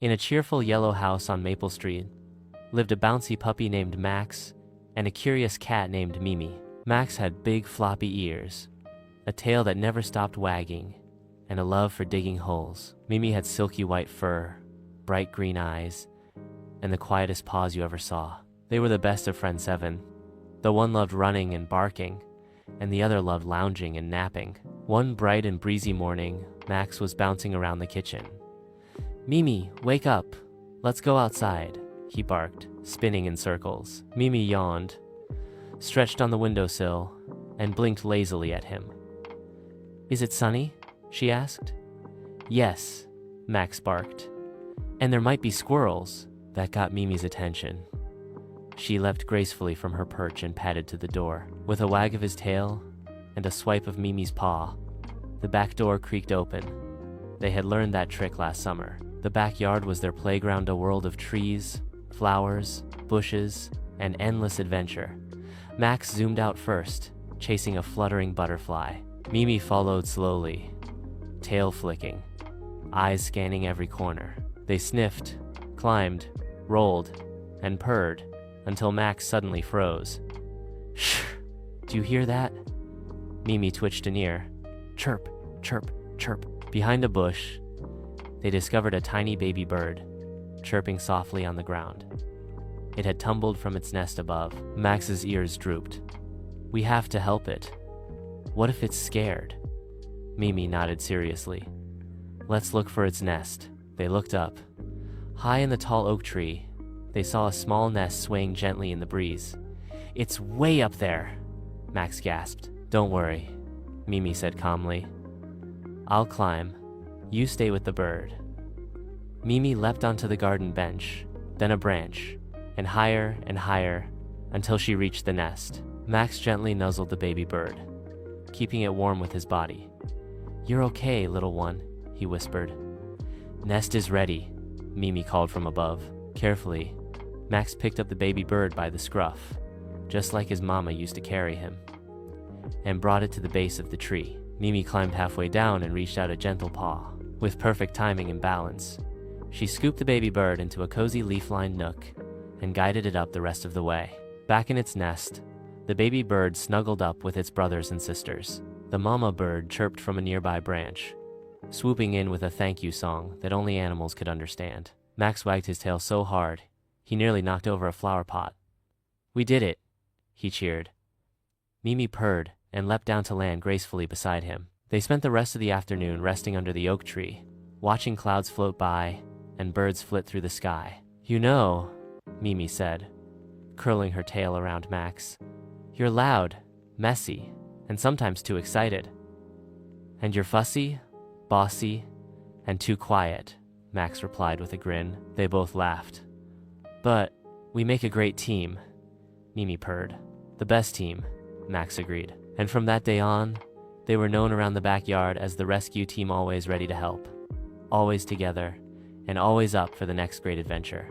In a cheerful yellow house on Maple Street lived a bouncy puppy named Max and a curious cat named Mimi. Max had big floppy ears, a tail that never stopped wagging, and a love for digging holes. Mimi had silky white fur, bright green eyes, and the quietest paws you ever saw. They were the best of friends 7. The one loved running and barking, and the other loved lounging and napping. One bright and breezy morning, Max was bouncing around the kitchen. "Mimi, wake up! Let's go outside," he barked, spinning in circles. Mimi yawned, stretched on the windowsill, and blinked lazily at him. "Is it sunny?" she asked. "Yes," Max barked. "And there might be squirrels." That got Mimi's attention. She leapt gracefully from her perch and padded to the door. With a wag of his tail and a swipe of Mimi's paw, the back door creaked open. They had learned that trick last summer. The backyard was their playground, a world of trees, flowers, bushes, and endless adventure. Max zoomed out first, chasing a fluttering butterfly. Mimi followed slowly, tail flicking, eyes scanning every corner. They sniffed, climbed, rolled, and purred until Max suddenly froze. "Shh! Do you hear that?" Mimi twitched an ear. Chirp, chirp, chirp. Behind a bush, they discovered a tiny baby bird, chirping softly on the ground. It had tumbled from its nest above. Max's ears drooped. "We have to help it. What if it's scared?" Mimi nodded seriously. "Let's look for its nest." They looked up. High in the tall oak tree, they saw a small nest swaying gently in the breeze. "It's way up there," Max gasped. "Don't worry," Mimi said calmly. "I'll climb. You stay with the bird." Mimi leapt onto the garden bench, then a branch, and higher until she reached the nest. Max gently nuzzled the baby bird, keeping it warm with his body. "You're okay, little one," he whispered. "Nest is ready," Mimi called from above. Carefully, Max picked up the baby bird by the scruff, just like his mama used to carry him, and brought it to the base of the tree. Mimi climbed halfway down and reached out a gentle paw. With perfect timing and balance, she scooped the baby bird into a cozy leaf-lined nook and guided it up the rest of the way. Back in its nest, the baby bird snuggled up with its brothers and sisters. The mama bird chirped from a nearby branch, swooping in with a thank you song that only animals could understand. Max wagged his tail so hard, he nearly knocked over a flower pot. "We did it," he cheered. Mimi purred and leapt down to land gracefully beside him. They spent the rest of the afternoon resting under the oak tree, watching clouds float by and birds flit through the sky. "You know," Mimi said, curling her tail around Max, "you're loud, messy, and sometimes too excited. And you're fussy, bossy, and too quiet," Max replied with a grin. They both laughed. "But we make a great team," Mimi purred. "The best team," Max agreed. And from that day on, they were known around the backyard as the rescue team, always ready to help, always together, and always up for the next great adventure.